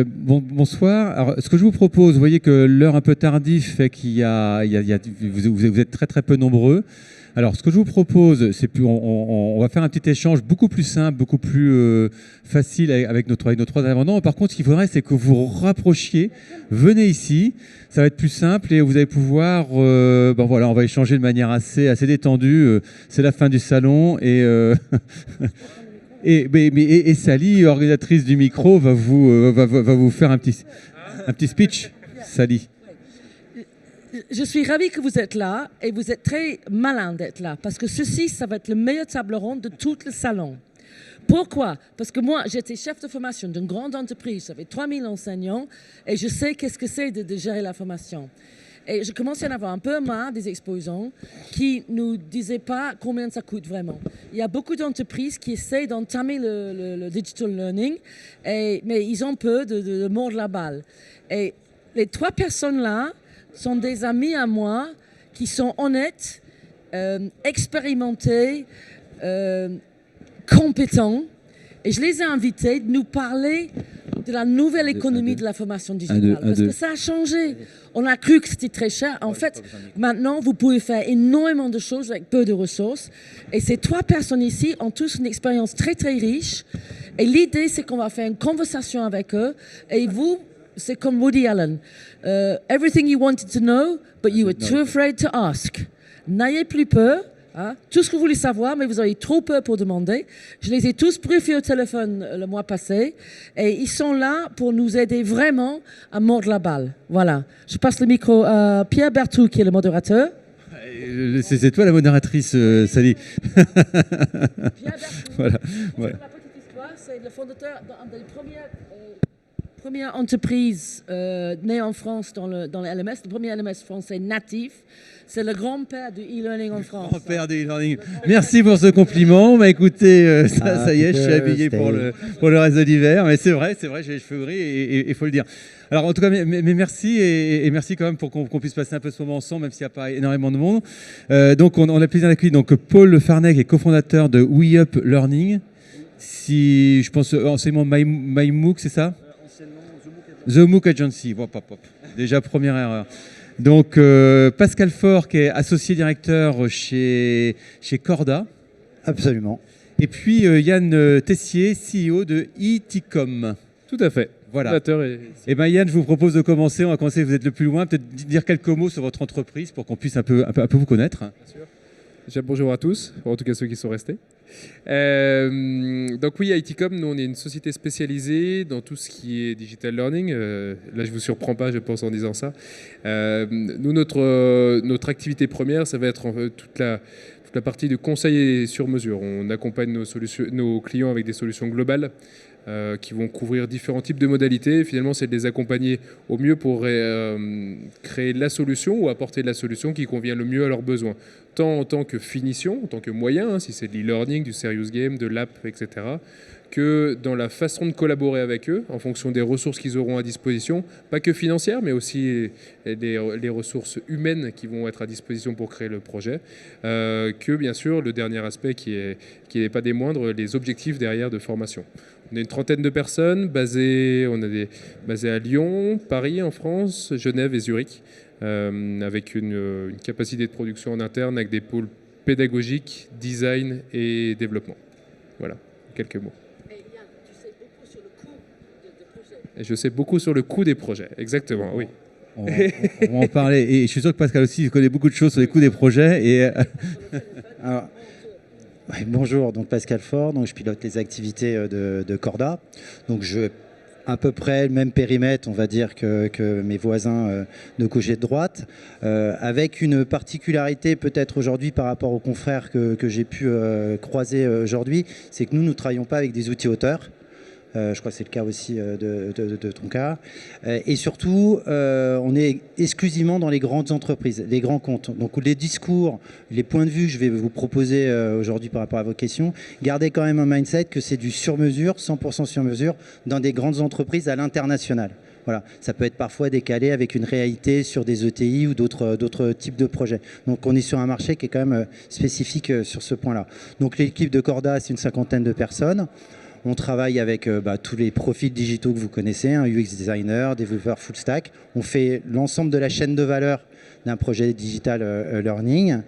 Bonsoir. Alors, ce que je vous propose, vous voyez que l'heure un peu tardive fait vous êtes très très peu nombreux. Alors, ce que je vous propose, c'est on va faire un petit échange beaucoup plus simple, beaucoup plus facile avec nos trois intervenants. Par contre, ce qu'il faudrait, c'est que vous vous rapprochiez. Venez ici, ça va être plus simple et vous allez pouvoir. Voilà, on va échanger de manière assez détendue. C'est la fin du salon et. Et Sally, organisatrice du micro, va vous faire un petit speech. Sally. Je suis ravie que vous êtes là et vous êtes très malin d'être là parce que ça va être le meilleur table ronde de tout le salon. Pourquoi? Parce que moi, j'étais chef de formation d'une grande entreprise, j'avais 3000 enseignants et je sais qu'est-ce que c'est de gérer la formation. Et je commençais à en avoir un peu marre des exposants qui ne nous disaient pas combien ça coûte vraiment. Il y a beaucoup d'entreprises qui essaient d'entamer le digital learning, mais ils ont peur de mordre la balle. Et les trois personnes-là sont des amis à moi qui sont honnêtes, expérimentés, compétents. Et je les ai invités de nous parler de la nouvelle économie de la formation digitale. Parce que ça a changé. On a cru que c'était très cher. En fait, maintenant, vous pouvez faire énormément de choses avec peu de ressources. Et ces trois personnes ici ont tous une expérience très, très riche. Et l'idée, c'est qu'on va faire une conversation avec eux. Et vous, c'est comme Woody Allen. Everything you wanted to know, but you were too afraid to ask. N'ayez plus peur. Hein? Tout ce que vous voulez savoir, mais vous avez trop peur pour demander. Je les ai tous briefés au téléphone le mois passé et ils sont là pour nous aider vraiment à mordre la balle. Voilà. Je passe le micro à Pierre Berthoud qui est le modérateur. C'est toi la modératrice, Sally. Pierre Berthoud, voilà. La petite histoire, c'est le fondateur des première entreprise née en France dans le LMS, le premier LMS français natif. C'est le grand-père du e-learning en France. Grand-père du e-learning. Merci pour ce compliment. Bah, écoutez, ça y est, je suis habillé pour le reste de l'hiver. Mais c'est vrai, j'ai les cheveux gris et il faut le dire. Alors en tout cas, mais merci et merci quand même pour qu'on puisse passer un peu ce moment ensemble, même s'il n'y a pas énormément de monde. Donc on a plaisir d'accueillir donc Paul Farnègre, est cofondateur de WeUp Learning. Si je pense enseignement MyMOOC, c'est ça? The MOOC Agency. Hop. Déjà première erreur. Donc Pascal Faure qui est associé directeur chez Corda. Absolument. Et puis Yann Tessier, CEO de Eticom. Tout à fait. Voilà. Et bien Yann, je vous propose de commencer. On va commencer, vous êtes le plus loin. Peut-être dire quelques mots sur votre entreprise pour qu'on puisse un peu vous connaître. Bien sûr. Déjà, bonjour à tous, en tout cas ceux qui sont restés. Donc oui, Eticom, nous on est une société spécialisée dans tout ce qui est digital learning. Là, je ne vous surprends pas, je pense, en disant ça. Nous, notre activité première, ça va être toute la partie de conseil sur mesure. On accompagne nos clients avec des solutions globales qui vont couvrir différents types de modalités. Finalement, c'est de les accompagner au mieux pour créer la solution ou apporter la solution qui convient le mieux à leurs besoins, tant en tant que finition, en tant que moyen, si c'est de l'e-learning, du serious game, de l'app, etc., que dans la façon de collaborer avec eux, en fonction des ressources qu'ils auront à disposition, pas que financières, mais aussi les ressources humaines qui vont être à disposition pour créer le projet, que bien sûr, le dernier aspect qui n'est pas des moindres, les objectifs derrière de formation. On a une trentaine de personnes basées à Lyon, Paris en France, Genève et Zurich, avec une capacité de production en interne, avec des pôles pédagogiques, design et développement. Voilà, quelques mots. Et Yann, tu sais beaucoup sur le coût des projets. Et je sais beaucoup sur le coût des projets, exactement, oui. On va en parler. Et je suis sûr que Pascal aussi connaît beaucoup de choses sur les coûts des projets. Et Alors, bonjour, donc Pascal Faure, donc je pilote les activités de Corda. Donc à peu près le même périmètre, on va dire, que mes voisins de gauche et de droite, avec une particularité peut-être aujourd'hui par rapport aux confrères que j'ai pu croiser aujourd'hui, c'est que nous ne travaillons pas avec des outils auteurs. Je crois que c'est le cas aussi de ton cas. Et surtout, on est exclusivement dans les grandes entreprises, les grands comptes. Donc les discours, les points de vue que je vais vous proposer aujourd'hui par rapport à vos questions, gardez quand même un mindset que c'est du sur-mesure, 100% sur-mesure, dans des grandes entreprises à l'international. Voilà, ça peut être parfois décalé avec une réalité sur des ETI ou d'autres types de projets. Donc on est sur un marché qui est quand même spécifique sur ce point-là. Donc l'équipe de Corda, c'est une cinquantaine de personnes. On travaille avec tous les profils digitaux que vous connaissez, UX designer, développeur full stack. On fait l'ensemble de la chaîne de valeur d'un projet digital learning.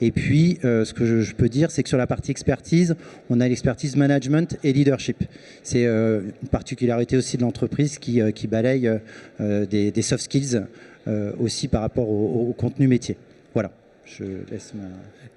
Et puis, ce que je peux dire, c'est que sur la partie expertise, on a l'expertise management et leadership. C'est une particularité aussi de l'entreprise qui balaye des soft skills aussi par rapport au contenu métier. Voilà, je laisse ma...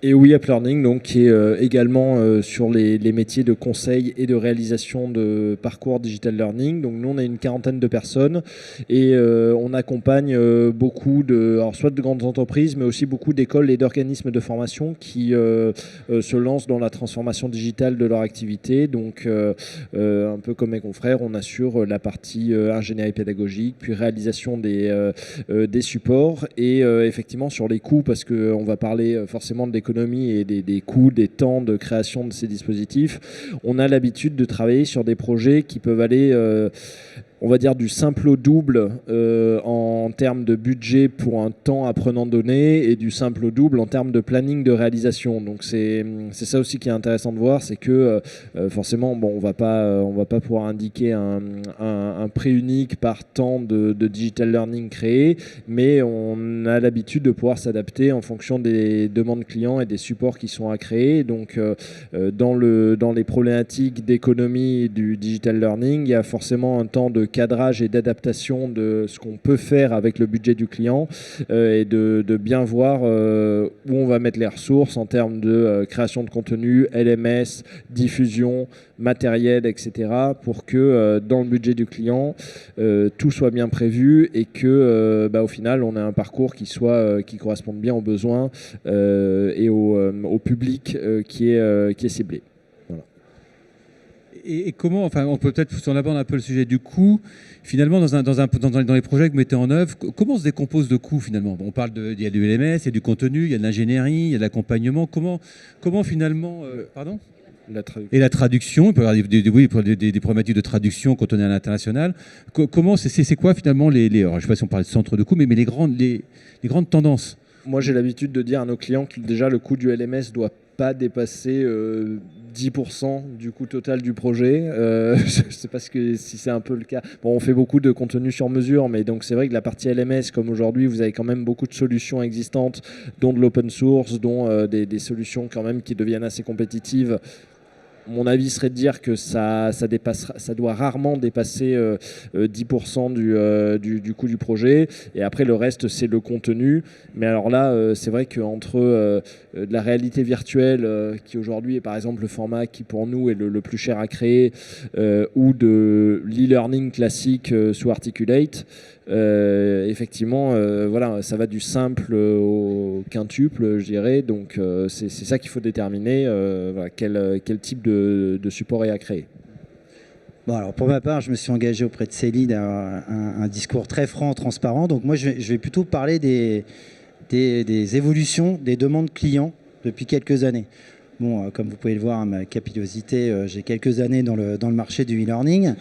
Et WeUp Learning, donc, qui est également sur les métiers de conseil et de réalisation de parcours digital learning. Donc nous, on a une 40aine de personnes et on accompagne beaucoup alors soit de grandes entreprises, mais aussi beaucoup d'écoles et d'organismes de formation qui se lancent dans la transformation digitale de leur activité. Donc un peu comme mes confrères, on assure la partie ingénierie pédagogique, puis réalisation des supports et effectivement sur les coûts, parce qu'on va parler forcément de l'économie et des coûts, des temps de création de ces dispositifs. On a l'habitude de travailler sur des projets qui peuvent aller, on va dire, du simple au double en termes de budget pour un temps apprenant donné et du simple au double en termes de planning de réalisation. Donc c'est ça aussi qui est intéressant de voir, c'est que forcément, bon, on va pas pouvoir indiquer un prix unique par temps de digital learning créé, mais on a l'habitude de pouvoir s'adapter en fonction des demandes clients et des supports qui sont à créer. Donc dans les problématiques d'économie du digital learning, il y a forcément un temps de cadrage et d'adaptation de ce qu'on peut faire avec le budget du client et de bien voir où on va mettre les ressources en termes de création de contenu, LMS, diffusion, matériel, etc. pour que dans le budget du client, tout soit bien prévu et que au final, on ait un parcours qui corresponde bien aux besoins et au public qui est ciblé. Et comment, enfin, on peut peut-être, si on aborde un peu le sujet du coût, finalement, dans les projets que vous mettez en œuvre, comment se décompose le coût finalement? On parle il y a du LMS, il y a du contenu, il y a de l'ingénierie, il y a de l'accompagnement. Comment finalement, pardon? Et la traduction, il peut y avoir des problématiques de traduction quand on est à l'international. Comment, c'est quoi finalement alors, je ne sais pas si on parle de centre de coût, mais les grandes tendances? Moi, j'ai l'habitude de dire à nos clients que déjà le coût du LMS doit pas dépasser 10% du coût total du projet. Je ne sais pas si c'est un peu le cas. Bon, on fait beaucoup de contenu sur mesure, mais donc c'est vrai que la partie LMS, comme aujourd'hui, vous avez quand même beaucoup de solutions existantes, dont de l'open source, dont des solutions quand même qui deviennent assez compétitives. Mon avis serait de dire que ça doit rarement dépasser 10% du coût du projet. Et après, le reste, c'est le contenu. Mais alors là, c'est vrai qu'entre de la réalité virtuelle, qui aujourd'hui est par exemple le format qui pour nous est le plus cher à créer, ou de l'e-learning classique sous Articulate, effectivement, voilà, ça va du simple au quintuple, je dirais. Donc, c'est ça qu'il faut déterminer, voilà, quel type de support est à créer. Bon, alors pour ma part, je me suis engagé auprès de Céline à un discours très franc, transparent. Donc moi, je vais plutôt parler des évolutions des demandes clients depuis quelques années. Bon, comme vous pouvez le voir, ma capillosité, j'ai quelques années dans le marché du e-learning.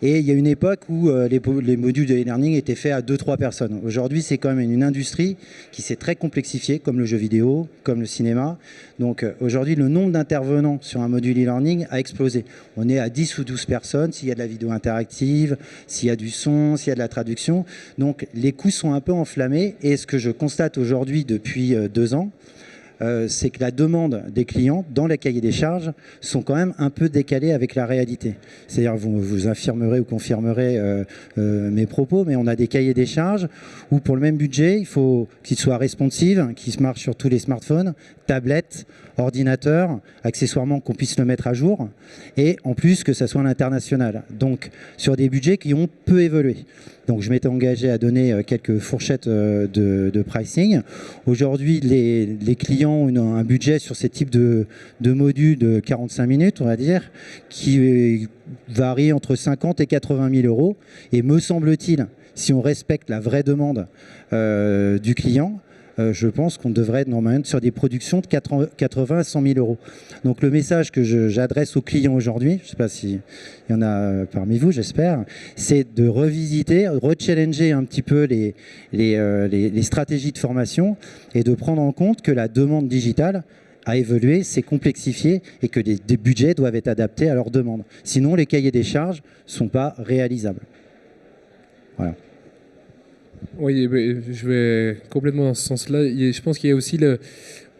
Et il y a une époque où les modules de e-learning étaient faits à 2-3 personnes. Aujourd'hui, c'est quand même une industrie qui s'est très complexifiée, comme le jeu vidéo, comme le cinéma. Donc aujourd'hui, le nombre d'intervenants sur un module e-learning a explosé. On est à 10 ou 12 personnes, s'il y a de la vidéo interactive, s'il y a du son, s'il y a de la traduction. Donc les coûts sont un peu enflammés. Et ce que je constate aujourd'hui depuis 2 ans, c'est que la demande des clients dans les cahiers des charges sont quand même un peu décalés avec la réalité. C'est-à-dire, vous infirmerez ou confirmerez mes propos, mais on a des cahiers des charges où pour le même budget, il faut qu'il soit responsive, qu'il se marche sur tous les smartphones, tablettes, ordinateurs, accessoirement qu'on puisse le mettre à jour, et en plus que ça soit à l'international. Donc sur des budgets qui ont peu évolué. Donc je m'étais engagé à donner quelques fourchettes de pricing. Aujourd'hui, les clients ont un budget sur ces types de modules de 45 minutes, on va dire, qui varie entre 50 et 80 000 euros. Et me semble-t-il, si on respecte la vraie demande du client, je pense qu'on devrait être normalement sur des productions de 80 à 100 000 euros. Donc le message que j'adresse aux clients aujourd'hui, je ne sais pas s'il y en a parmi vous, j'espère, c'est de revisiter, rechallenger un petit peu les stratégies de formation et de prendre en compte que la demande digitale, à évoluer, c'est complexifié et que des budgets doivent être adaptés à leurs demandes. Sinon, les cahiers des charges ne sont pas réalisables. Voilà. Oui, je vais complètement dans ce sens-là. Je pense qu'il y a aussi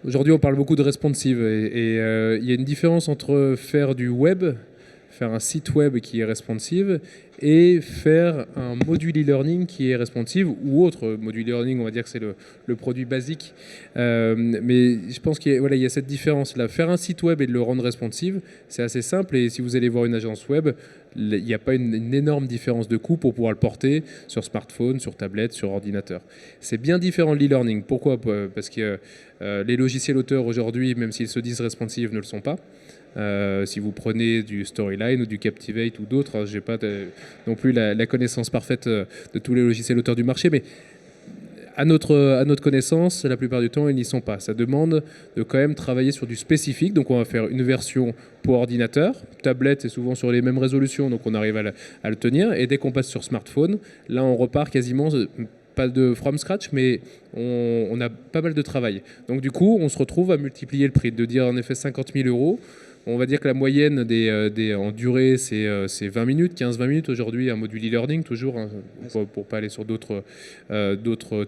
Aujourd'hui, on parle beaucoup de responsive et il y a une différence entre faire du web, faire un site web qui est responsive et faire un module e-learning qui est responsive ou autre module e-learning, on va dire que c'est le produit basique. Mais je pense qu'il y a cette différence-là. Faire un site web et de le rendre responsive, c'est assez simple et si vous allez voir une agence web, il n'y a pas une énorme différence de coût pour pouvoir le porter sur smartphone, sur tablette, sur ordinateur. C'est bien différent de l'e-learning. Pourquoi ? Parce que les logiciels auteurs aujourd'hui, même s'ils se disent responsive, ne le sont pas. Si vous prenez du Storyline ou du Captivate ou d'autres, je n'ai pas non plus la connaissance parfaite de tous les logiciels auteurs du marché, mais à notre connaissance, la plupart du temps, ils n'y sont pas. Ça demande de quand même travailler sur du spécifique. Donc, on va faire une version pour ordinateur. Tablette, c'est souvent sur les mêmes résolutions, donc on arrive à le tenir. Et dès qu'on passe sur smartphone, là, on repart quasiment, pas de from scratch, mais on a pas mal de travail. Donc, du coup, on se retrouve à multiplier le prix. De dire, en effet, 50 000 €. On va dire que la moyenne en durée, c'est 20 minutes, 15-20 minutes aujourd'hui, un module e-learning, toujours, hein, pour pas aller sur d'autres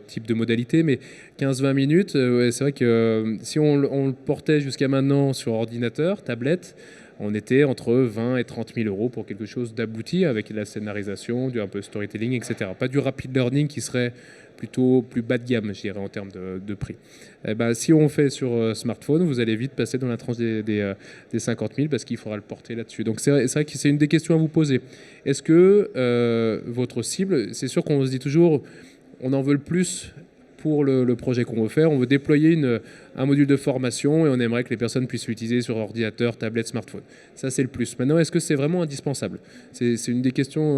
types de modalités, mais 15-20 minutes, c'est vrai que si on le portait jusqu'à maintenant sur ordinateur, tablette, on était entre 20 et 30 000 € pour quelque chose d'abouti avec la scénarisation, un peu storytelling, etc. Pas du rapid learning qui serait plutôt plus bas de gamme, je dirais, en termes de prix. Eh ben, si on fait sur smartphone, vous allez vite passer dans la tranche des 50 000 parce qu'il faudra le porter là-dessus. Donc c'est vrai que c'est une des questions à vous poser. Est-ce que votre cible, c'est sûr qu'on se dit toujours, on en veut le plus pour le projet qu'on veut faire. On veut déployer un module de formation et on aimerait que les personnes puissent l'utiliser sur ordinateur, tablette, smartphone. Ça, c'est le plus. Maintenant, est-ce que c'est vraiment indispensable ? C'est une des questions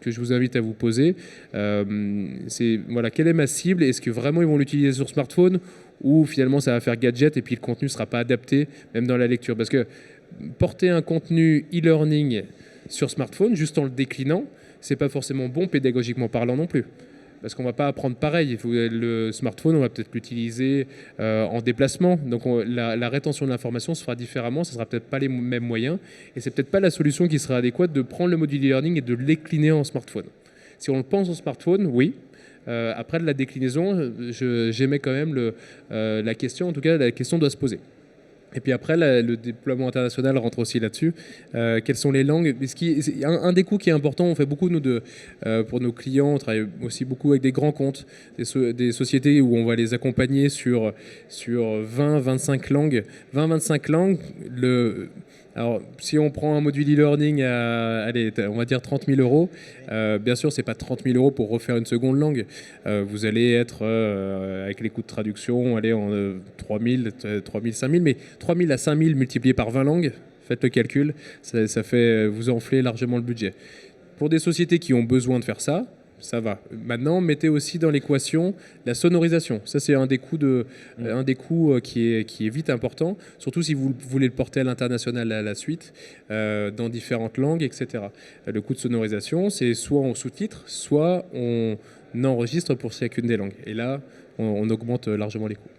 que je vous invite à vous poser. Quelle est ma cible ? Est-ce que vraiment ils vont l'utiliser sur smartphone ou finalement ça va faire gadget et puis le contenu ne sera pas adapté, même dans la lecture ? Parce que porter un contenu e-learning sur smartphone, juste en le déclinant, c'est pas forcément bon pédagogiquement parlant non plus. Parce qu'on ne va pas apprendre pareil. Le smartphone, on va peut-être l'utiliser en déplacement. Donc la rétention de l'information se fera différemment. Ce ne sera peut-être pas les mêmes moyens. Et ce n'est peut-être pas la solution qui sera adéquate de prendre le module e-learning et de l'écliner en smartphone. Si on le pense en smartphone, oui. Après de la déclinaison, j'aimais quand même la question. En tout cas, la question doit se poser. Et puis après, le déploiement international rentre aussi là-dessus. Quelles sont les langues ? Un des coûts qui est important, on fait beaucoup, pour nos clients, on travaille aussi beaucoup avec des grands comptes, des sociétés où on va les accompagner sur 20-25 langues. 20-25 langues, alors, si on prend un module e-learning à, on va dire 30 000 €, bien sûr, ce n'est pas 30 000 € pour refaire une seconde langue. Vous allez être, avec les coûts de traduction, aller en 3 000, 5 000, mais 3 000 à 5 000 multiplié par 20 langues, faites le calcul, ça fait vous enfler largement le budget. Pour des sociétés qui ont besoin de faire ça, ça va. Maintenant, mettez aussi dans l'équation la sonorisation. Ça, c'est un des coûts qui est vite important, surtout si vous voulez le porter à l'international à la suite, dans différentes langues, etc. Le coût de sonorisation, c'est soit on sous-titre, soit on enregistre pour chacune des langues. Et là, on augmente largement les coûts.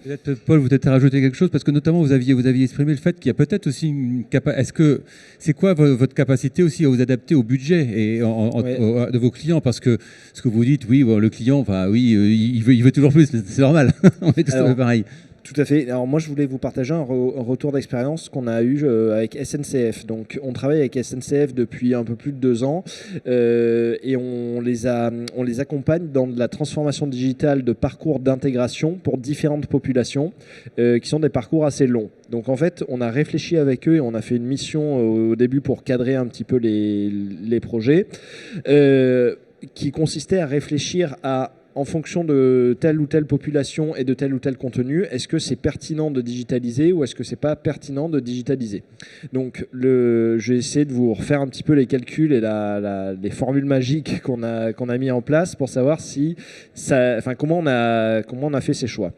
Peut-être, Paul, vous peut-être rajouter quelque chose, parce que notamment vous aviez exprimé le fait qu'il y a peut-être aussi une capacité. Est-ce que c'est quoi votre capacité aussi à vous adapter au budget de vos clients ? Parce que ce que vous dites, oui, le client, il veut toujours plus, c'est normal. On est tous un peu pareil. Tout à fait. Alors moi, je voulais vous partager un retour d'expérience qu'on a eu avec SNCF. Donc, on travaille avec SNCF depuis un peu plus de 2 ans et on les accompagne dans de la transformation digitale de parcours d'intégration pour différentes populations qui sont des parcours assez longs. Donc, en fait, on a réfléchi avec eux et on a fait une mission au début pour cadrer un petit peu les projets qui consistait à réfléchir en fonction de telle ou telle population et de tel ou tel contenu, est-ce que c'est pertinent de digitaliser ou est-ce que c'est pas pertinent de digitaliser ? Donc, je vais essayer de vous refaire un petit peu les calculs et les formules magiques qu'on a mis en place pour savoir comment on a fait ces choix.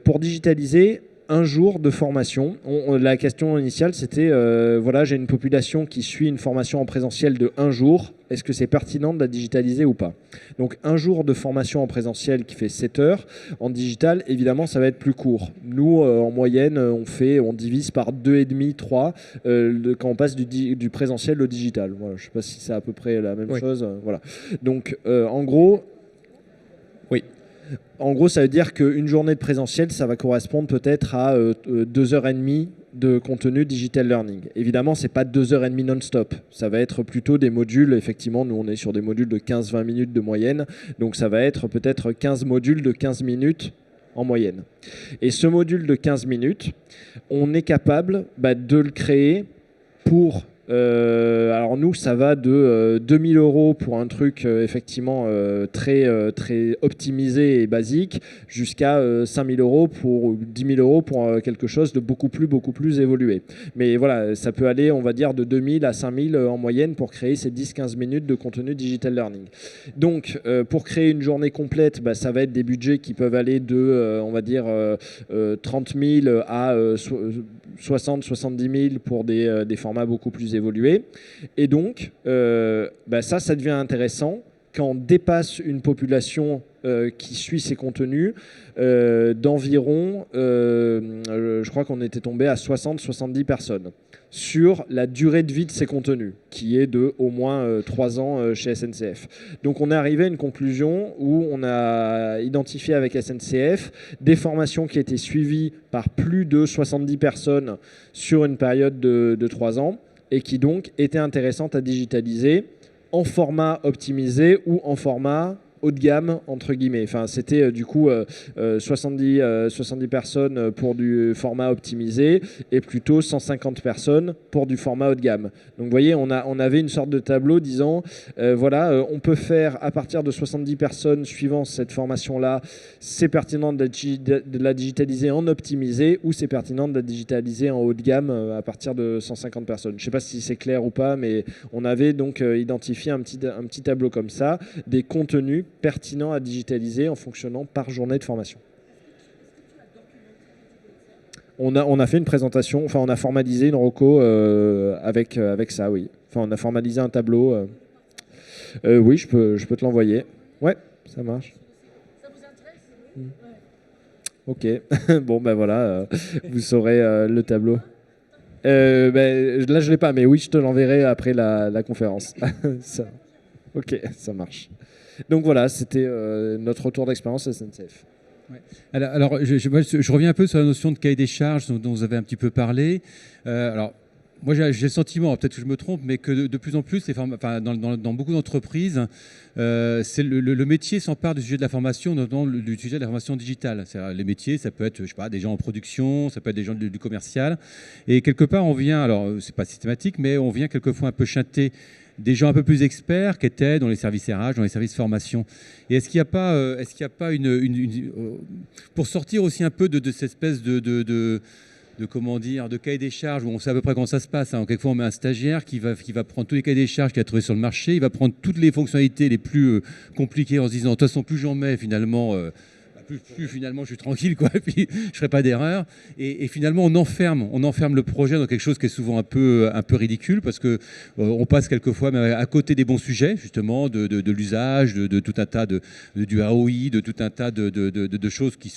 Pour digitaliser, un jour de formation. La question initiale, c'était, voilà, j'ai une population qui suit une formation en présentiel de 1 jour. Est-ce que c'est pertinent de la digitaliser ou pas? Donc, un jour de formation en présentiel qui fait 7 heures. En digital, évidemment, ça va être plus court. Nous, en moyenne, on divise par 2,5, 3 quand on passe du présentiel au digital. Voilà, je ne sais pas si c'est à peu près la même chose. Voilà. Donc, en gros, oui. En gros, ça veut dire qu'une journée de présentiel, ça va correspondre peut-être à 2h30 de contenu digital learning. Évidemment, ce n'est pas 2h30 non-stop. Ça va être plutôt des modules. Effectivement, nous, on est sur des modules de 15-20 minutes de moyenne. Donc, ça va être peut-être 15 modules de 15 minutes en moyenne. Et ce module de 15 minutes, on est capable de le créer pour... alors nous, ça va de 2 000 € pour un truc effectivement très optimisé et basique jusqu'à 5 000 € pour 10 000 € pour quelque chose de beaucoup plus évolué. Mais voilà, ça peut aller, on va dire, de 2 000 à 5 000 en moyenne pour créer ces 10-15 minutes de contenu digital learning. Donc, pour créer une journée complète, ça va être des budgets qui peuvent aller de, on va dire, 30 000 à 60-70 000 pour des formats beaucoup plus évolués. Et donc, ça devient intéressant quand on dépasse une population qui suit ces contenus d'environ, je crois qu'on était tombé à 60-70 personnes sur la durée de vie de ces contenus, qui est de au moins 3 ans chez SNCF. Donc on est arrivé à une conclusion où on a identifié avec SNCF des formations qui étaient suivies par plus de 70 personnes sur une période de 3 ans et qui donc étaient intéressantes à digitaliser en format optimisé ou en format haut de gamme, entre guillemets. Enfin, c'était du coup 70 personnes pour du format optimisé et plutôt 150 personnes pour du format haut de gamme. Donc vous voyez, on avait une sorte de tableau disant, voilà, on peut faire à partir de 70 personnes suivant cette formation-là, c'est pertinent de la digitaliser en optimisé ou c'est pertinent de la digitaliser en haut de gamme à partir de 150 personnes. Je ne sais pas si c'est clair ou pas, mais on avait donc identifié un petit tableau comme ça, des contenus pertinent à digitaliser en fonctionnant par journée de formation. On a fait une présentation, enfin on a formalisé une reco avec ça, oui. Enfin on a formalisé un tableau. Oui, je peux te l'envoyer. Ouais, ça marche. Ça vous intéresse ? Ok. Bon voilà, vous saurez le tableau. Là je l'ai pas, mais oui, je te l'enverrai après la conférence. Ça. Ok, ça marche. Donc voilà, c'était notre retour d'expérience à SNCF. Ouais. Alors je reviens un peu sur la notion de cahier des charges dont vous avez un petit peu parlé. Alors, moi, j'ai le sentiment, peut-être que je me trompe, mais que de plus en plus, dans beaucoup d'entreprises, le métier s'empare du sujet de la formation, notamment du sujet de la formation digitale. Les métiers, ça peut être, je sais pas, des gens en production, ça peut être des gens du commercial. Et quelque part, on vient, alors c'est pas systématique, mais on vient quelquefois un peu chanter des gens un peu plus experts qui étaient dans les services RH, dans les services formation. Et est-ce qu'il n'y a pas, pour sortir aussi un peu de cette espèce de cahier des charges où on sait à peu près comment ça se passe. Hein. Quelquefois, on met un stagiaire qui va prendre tous les cahiers des charges qu'il a trouvés sur le marché, il va prendre toutes les fonctionnalités les plus compliquées en se disant, de toute façon, plus j'en mets, finalement... Plus finalement je suis tranquille, quoi, et puis je ne ferai pas d'erreur. Et finalement, on enferme le projet dans quelque chose qui est souvent un peu ridicule, parce qu'on passe quelquefois à côté des bons sujets, justement, de l'usage, de tout un tas du AOI, de tout un tas de choses qui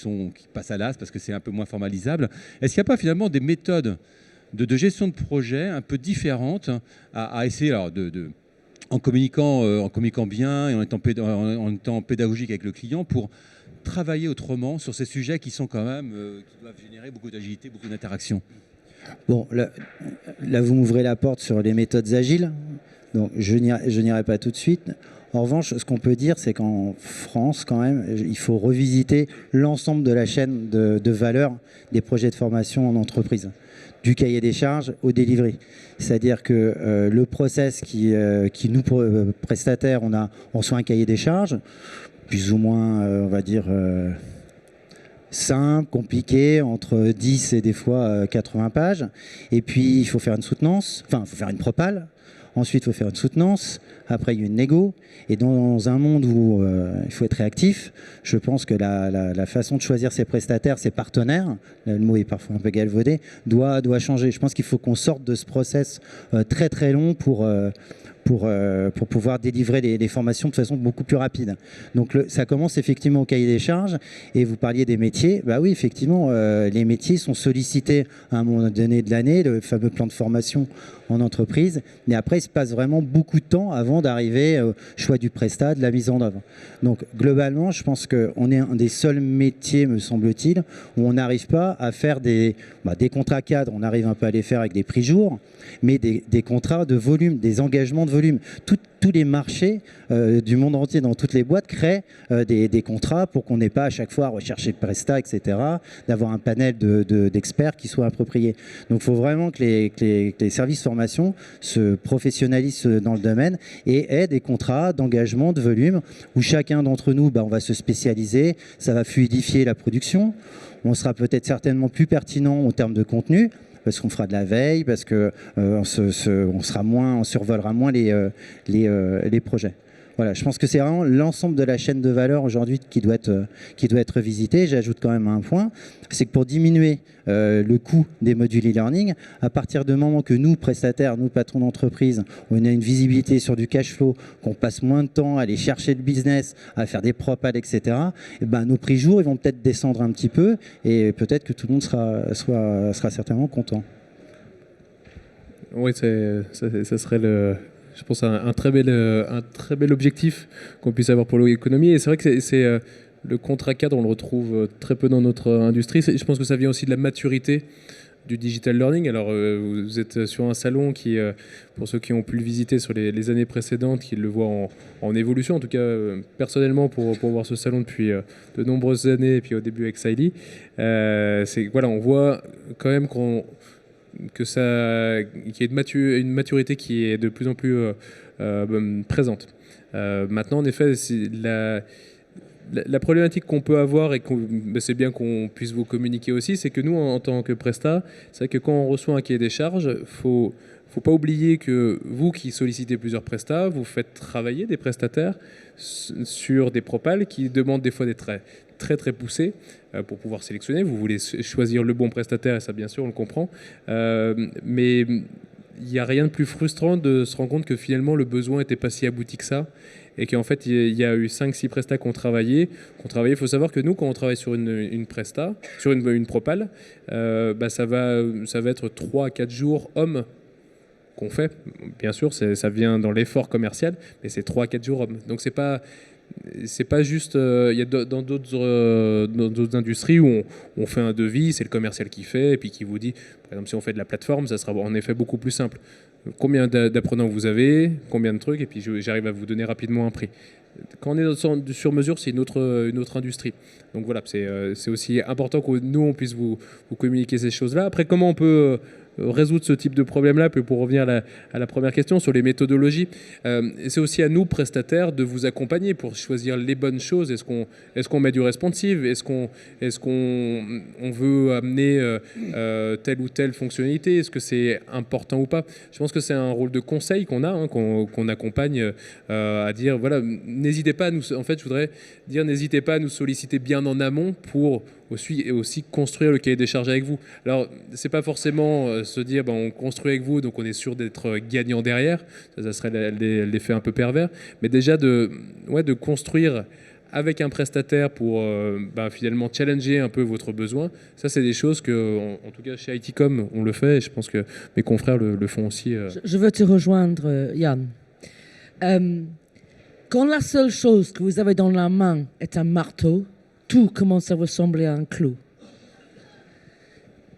passent à l'as, parce que c'est un peu moins formalisable. Est-ce qu'il n'y a pas finalement des méthodes de gestion de projet un peu différentes à essayer alors, en communiquant bien et en étant pédagogique avec le client pour travailler autrement sur ces sujets qui sont quand même qui doivent générer beaucoup d'agilité, beaucoup d'interaction. Bon, là vous m'ouvrez la porte sur les méthodes agiles, donc je n'irai pas tout de suite. En revanche, ce qu'on peut dire, c'est qu'en France, quand même, il faut revisiter l'ensemble de la chaîne de valeur des projets de formation en entreprise, du cahier des charges au delivery. C'est-à-dire que le process qui nous, prestataires, on reçoit un cahier des charges, plus ou moins, on va dire, simple, compliqué, entre 10 et des fois 80 pages. Et puis, il faut faire une soutenance, enfin, il faut faire une propale. Ensuite, il faut faire une soutenance. Après, il y a une négo. Et dans un monde où il faut être réactif, je pense que la façon de choisir ses prestataires, ses partenaires, le mot est parfois un peu galvaudé, doit changer. Je pense qu'il faut qu'on sorte de ce process très très long pour pouvoir délivrer les formations de façon beaucoup plus rapide. Donc ça commence effectivement au cahier des charges. Et vous parliez des métiers. Bah oui, effectivement, les métiers sont sollicités à un moment donné de l'année, le fameux plan de formation en entreprise. Mais après, il se passe vraiment beaucoup de temps avant d'arriver au choix du prestat, de la mise en œuvre. Donc globalement, je pense qu'on est un des seuls métiers, me semble-t-il, où on n'arrive pas à faire des contrats cadres. On arrive un peu à les faire avec des prix jours, mais des contrats de volume, des engagements de volume. Tous les marchés du monde entier, dans toutes les boîtes, créent des contrats pour qu'on n'ait pas à chaque fois à rechercher le prestat, etc., d'avoir un panel d'experts qui soit approprié. Donc il faut vraiment que les services formation se professionnalisent dans le domaine et aient des contrats d'engagement de volume où chacun d'entre nous, on va se spécialiser, ça va fluidifier la production, on sera peut-être certainement plus pertinent en termes de contenu, parce qu'on fera de la veille, parce qu'on on survolera moins les projets. Voilà, je pense que c'est vraiment l'ensemble de la chaîne de valeur aujourd'hui qui doit être visité. J'ajoute quand même un point, c'est que pour diminuer le coût des modules e-learning, à partir du moment que nous, prestataires, nous, patrons d'entreprise, on a une visibilité sur du cash flow, qu'on passe moins de temps à aller chercher le business, à faire des propals, etc., et nos prix jours, ils vont peut-être descendre un petit peu et peut-être que tout le monde sera certainement content. Oui, ça serait je pense un très bel objectif qu'on puisse avoir pour l'économie. Et c'est vrai que c'est le contrat cadre, on le retrouve très peu dans notre industrie. Je pense que ça vient aussi de la maturité du digital learning. Alors, vous êtes sur un salon qui, pour ceux qui ont pu le visiter sur les années précédentes, qui le voient en évolution. En tout cas, personnellement, pour voir ce salon depuis de nombreuses années, et puis au début avec Saïli, on voit quand même qu'il y ait une maturité qui est de plus en plus présente. Maintenant, en effet, la problématique qu'on peut avoir, et c'est bien qu'on puisse vous communiquer aussi, c'est que nous, en tant que Presta, c'est vrai que quand on reçoit un cahier des charges, faut pas oublier que vous qui sollicitez plusieurs prestats, vous faites travailler des prestataires sur des propals qui demandent des fois des traits très très poussés pour pouvoir sélectionner. Vous voulez choisir le bon prestataire, et ça bien sûr on le comprend, mais il n'y a rien de plus frustrant de se rendre compte que finalement le besoin n'était pas si abouti que ça, et qu'en fait il y a eu 5-6 prestats qui ont travaillé. Il faut savoir que nous, quand on travaille sur une presta, sur une propale, ça va être 3 à 4 jours hommes qu'on fait. Bien sûr, ça vient dans l'effort commercial, mais c'est 3 à 4 jours hommes. Donc c'est pas juste. Il y a dans d'autres industries où on fait un devis, c'est le commercial qui fait, et puis qui vous dit, par exemple, si on fait de la plateforme, ça sera en effet beaucoup plus simple. Combien d'apprenants vous avez, combien de trucs, et puis j'arrive à vous donner rapidement un prix. Quand on est sur mesure, c'est une autre industrie. Donc voilà, c'est aussi important que nous, on puisse vous communiquer ces choses-là. Après, comment on peut résoudre ce type de problème-là, pour revenir à la première question sur les méthodologies, c'est aussi à nous, prestataires, de vous accompagner pour choisir les bonnes choses. Est-ce qu'on met du responsive? Est-ce qu'on veut amener telle ou telle fonctionnalité? Est-ce que c'est important ou pas? Je pense que c'est un rôle de conseil qu'on a, qu'on accompagne à dire, voilà, n'hésitez pas à nous... En fait, je voudrais dire, n'hésitez pas à nous solliciter bien en amont pour aussi construire le cahier des charges avec vous. Alors, c'est pas forcément se dire on construit avec vous, donc on est sûr d'être gagnant derrière. Ça serait l'effet un peu pervers. Mais déjà de construire avec un prestataire pour finalement challenger un peu votre besoin. Ça, c'est des choses que, en tout cas chez ITCOM, on le fait, et je pense que mes confrères le font aussi. Je veux te rejoindre, Yann. Quand la seule chose que vous avez dans la main est un marteau, tout commence à ressembler à un clou.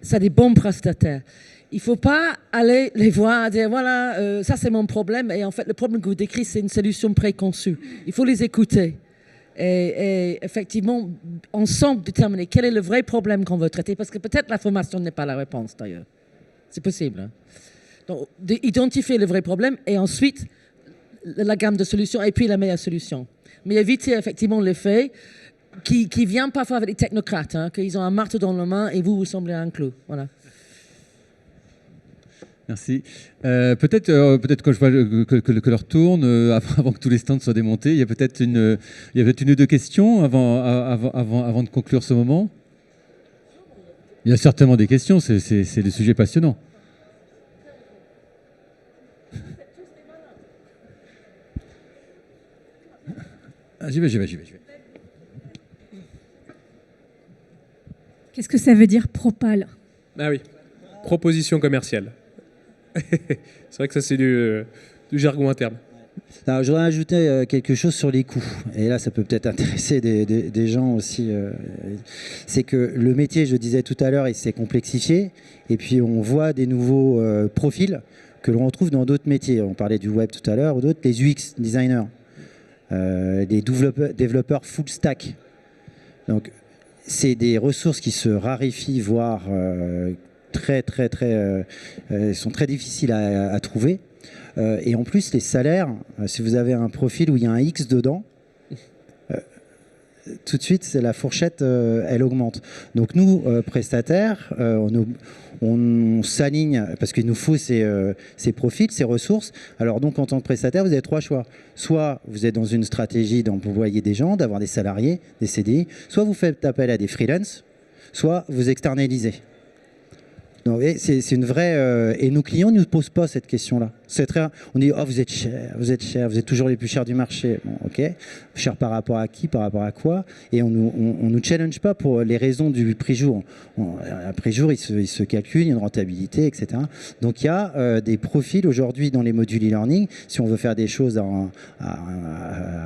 C'est des bons prestataires. Il ne faut pas aller les voir et dire, voilà, ça c'est mon problème. Et en fait, le problème que vous décrivez, c'est une solution préconçue. Il faut les écouter. Et effectivement, ensemble, déterminer quel est le vrai problème qu'on veut traiter. Parce que peut-être la formation n'est pas la réponse, d'ailleurs. C'est possible. Hein. Donc, identifier le vrai problème et ensuite la gamme de solutions et puis la meilleure solution. Mais éviter effectivement l'effet qui vient parfois avec les technocrates, qu'ils ont un marteau dans la main et vous semblez un clou. Voilà. Merci. Peut-être que je vois que l'heure tourne, avant que tous les stands soient démontés, il y a peut-être une ou deux questions avant de conclure ce moment. Il y a certainement des questions, c'est des sujets passionnants. Ah, j'y vais. Qu'est-ce que ça veut dire Propal? Ah oui, proposition commerciale. C'est vrai que ça, c'est du jargon interne. Alors, je voudrais ajouter quelque chose sur les coûts. Et là, ça peut peut-être intéresser des gens aussi. C'est que le métier, je disais tout à l'heure, il s'est complexifié. Et puis, on voit des nouveaux profils que l'on retrouve dans d'autres métiers. On parlait du web tout à l'heure, ou d'autres, les UX designers, des développeurs full stack. Donc, c'est des ressources qui se raréfient, voire sont très difficiles à trouver. Et en plus, les salaires, si vous avez un profil où il y a un X dedans, tout de suite, la fourchette, elle augmente. Donc nous, prestataires, on s'aligne parce qu'il nous faut ces profils, ces ressources. Alors donc, en tant que prestataire, vous avez trois choix. Soit vous êtes dans une stratégie d'employer des gens, d'avoir des salariés, des CDI, soit vous faites appel à des freelances, soit vous externalisez. Donc, c'est une vraie... et nos clients ne nous posent pas cette question-là. On dit, oh, vous êtes cher, vous êtes toujours les plus chers du marché. Bon, ok. Cher par rapport à qui, par rapport à quoi? Et on nous challenge pas pour les raisons du prix-jour. Un prix-jour, il se calcule, il y a une rentabilité, etc. Donc, il y a des profils aujourd'hui dans les modules e-learning. Si on veut faire des choses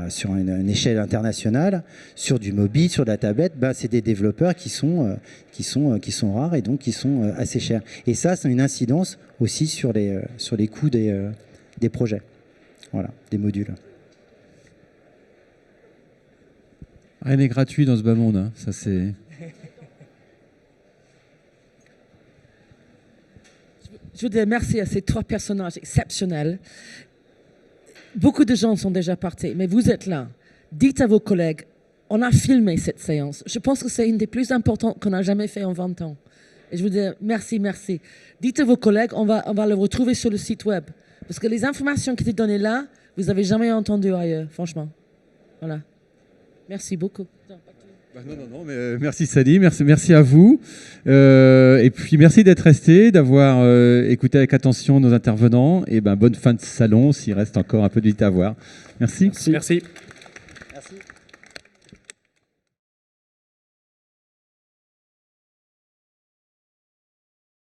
sur une échelle internationale, sur du mobile, sur de la tablette, c'est des développeurs qui sont rares et donc qui sont assez chers. Et ça, c'est une incidence aussi sur les coûts des projets, voilà, des modules. Rien n'est gratuit dans ce bas monde, hein. Ça c'est... Je veux dire merci à ces trois personnages exceptionnels. Beaucoup de gens sont déjà partis, mais vous êtes là. Dites à vos collègues, on a filmé cette séance. Je pense que c'est une des plus importantes qu'on a jamais fait en 20 ans. Et je veux dire, merci. Dites à vos collègues, on va le retrouver sur le site web. Parce que les informations qui étaient données là, vous n'avez jamais entendu ailleurs, franchement. Voilà. Merci beaucoup. Non, mais merci Sally, merci à vous. Et puis merci d'être resté, d'avoir écouté avec attention nos intervenants. Et bonne fin de salon, s'il reste encore un peu de vite à voir. Merci. Merci. Merci.